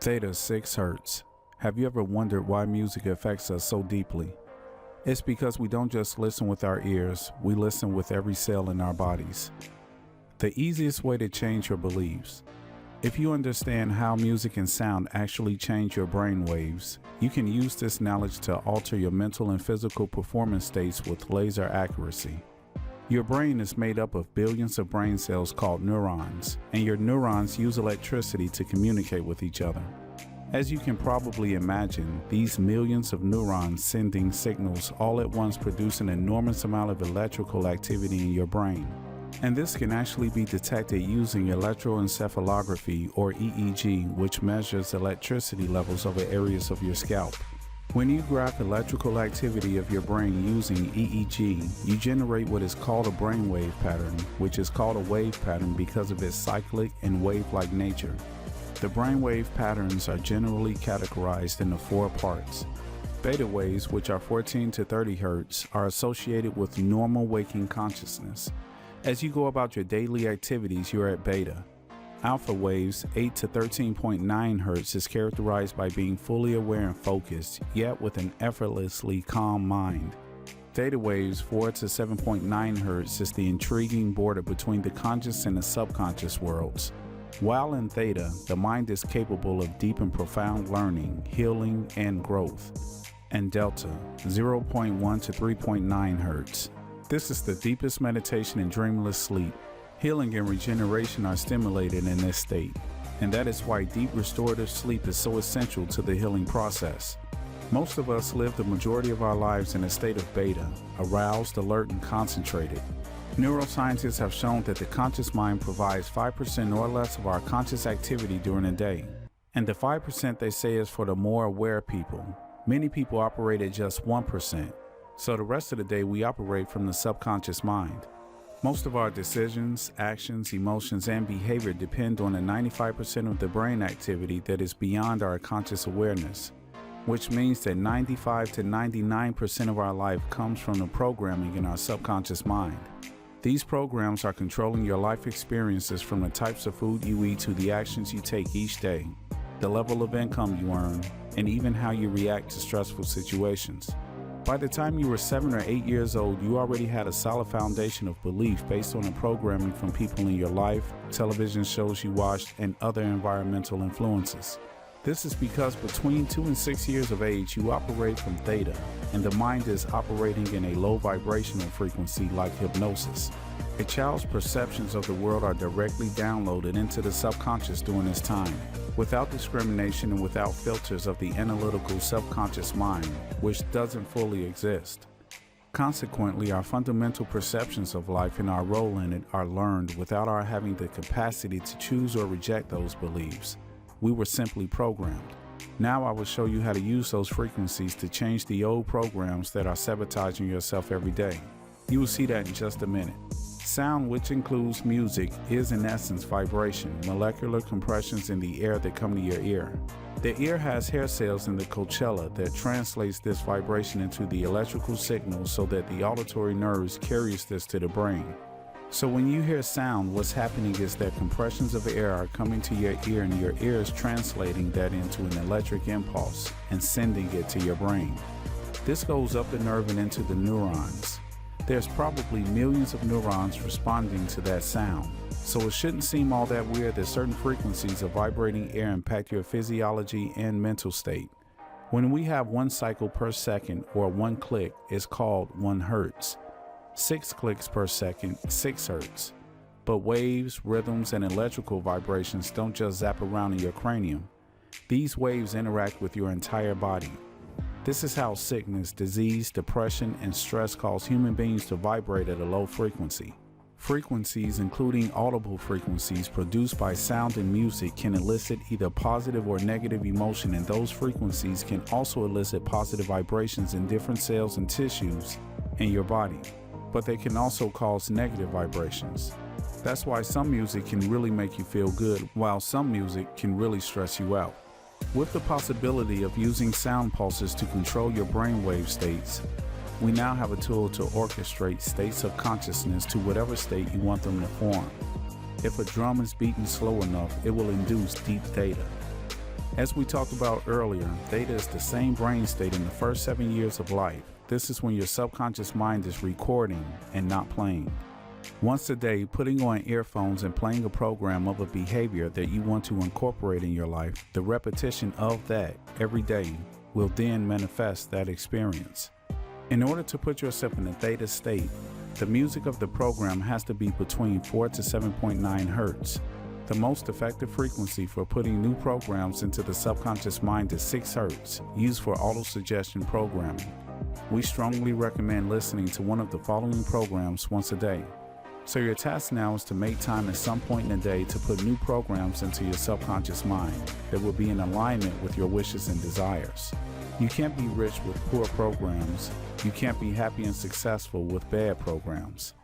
Theta 6 hertz. Have you ever wondered why music affects us so deeply? It's because we don't just listen with our ears, we listen with every cell in our bodies. The easiest way to change your beliefs. If you understand how music and sound actually change your brain waves, you can use this knowledge to alter your mental and physical performance states with laser accuracy. Your brain is made up of billions of brain cells called neurons, and your neurons use electricity to communicate with each other. As you can probably imagine, these millions of neurons sending signals all at once produce an enormous amount of electrical activity in your brain. And this can actually be detected using electroencephalography or EEG, which measures electricity levels over areas of your scalp. When you graph electrical activity of your brain using EEG, you generate what is called a brainwave pattern, which is called a wave pattern because of its cyclic and wave-like nature. The brainwave patterns are generally categorized into four parts. Beta waves, which are 14 to 30 hertz, are associated with normal waking consciousness. As you go about your daily activities, you're at beta. Alpha waves, 8 to 13.9 hertz, is characterized by being fully aware and focused, yet with an effortlessly calm mind. Theta waves, 4 to 7.9 hertz, is the intriguing border between the conscious and the subconscious worlds. While in theta, the mind is capable of deep and profound learning, healing, and growth. And delta, 0.1 to 3.9 hertz. This is the deepest meditation and dreamless sleep. Healing and regeneration are stimulated in this state, and that is why deep restorative sleep is so essential to the healing process. Most of us live the majority of our lives in a state of beta, aroused, alert, and concentrated. Neuroscientists have shown that the conscious mind provides 5% or less of our conscious activity during the day, and the 5% they say is for the more aware people. Many people operate at just 1%, so the rest of the day we operate from the subconscious mind. Most of our decisions, actions, emotions, and behavior depend on the 95% of the brain activity that is beyond our conscious awareness, which means that 95 to 99% of our life comes from the programming in our subconscious mind. These programs are controlling your life experiences, from the types of food you eat to the actions you take each day, the level of income you earn, and even how you react to stressful situations. By the time you were 7 or 8 years old, you already had a solid foundation of belief based on the programming from people in your life, television shows you watched, and other environmental influences. This is because between 2 and 6 years of age, you operate from theta, and the mind is operating in a low vibrational frequency like hypnosis. A child's perceptions of the world are directly downloaded into the subconscious during this time, without discrimination and without filters of the analytical subconscious mind, which doesn't fully exist. Consequently, our fundamental perceptions of life and our role in it are learned without our having the capacity to choose or reject those beliefs. We were simply programmed. Now I will show you how to use those frequencies to change the old programs that are sabotaging yourself every day. You will see that in just a minute. Sound, which includes music, is in essence vibration, molecular compressions in the air that come to your ear. The ear has hair cells in the cochlear that translates this vibration into the electrical signal so that the auditory nerves carries this to the brain. So when you hear sound, what's happening is that compressions of air are coming to your ear, and your ear is translating that into an electric impulse and sending it to your brain. This goes up the nerve and into the neurons. There's probably millions of neurons responding to that sound, so it shouldn't seem all that weird that certain frequencies of vibrating air impact your physiology and mental state. When we have 1 cycle per second, or 1 click, is called 1 hertz. 6 clicks per second, 6 hertz. But waves, rhythms, and electrical vibrations don't just zap around in your cranium. These waves interact with your entire body. This is how sickness, disease, depression, and stress cause human beings to vibrate at a low frequency. Frequencies, including audible frequencies produced by sound and music, can elicit either positive or negative emotion, and those frequencies can also elicit positive vibrations in different cells and tissues in your body. But they can also cause negative vibrations. That's why some music can really make you feel good, while some music can really stress you out. With the possibility of using sound pulses to control your brainwave states, we now have a tool to orchestrate states of consciousness to whatever state you want them to form. If a drum is beaten slow enough, it will induce deep theta. As we talked about earlier, theta is the same brain state in the first 7 years of life. This is when your subconscious mind is recording and not playing. Once a day, putting on earphones and playing a program of a behavior that you want to incorporate in your life, the repetition of that every day will then manifest that experience. In order to put yourself in a theta state, the music of the program has to be between 4 to 7.9 hertz. The most effective frequency for putting new programs into the subconscious mind is 6 hertz, used for auto-suggestion programming. We strongly recommend listening to one of the following programs once a day. So your task now is to make time at some point in the day to put new programs into your subconscious mind that will be in alignment with your wishes and desires. You can't be rich with poor programs. You can't be happy and successful with bad programs.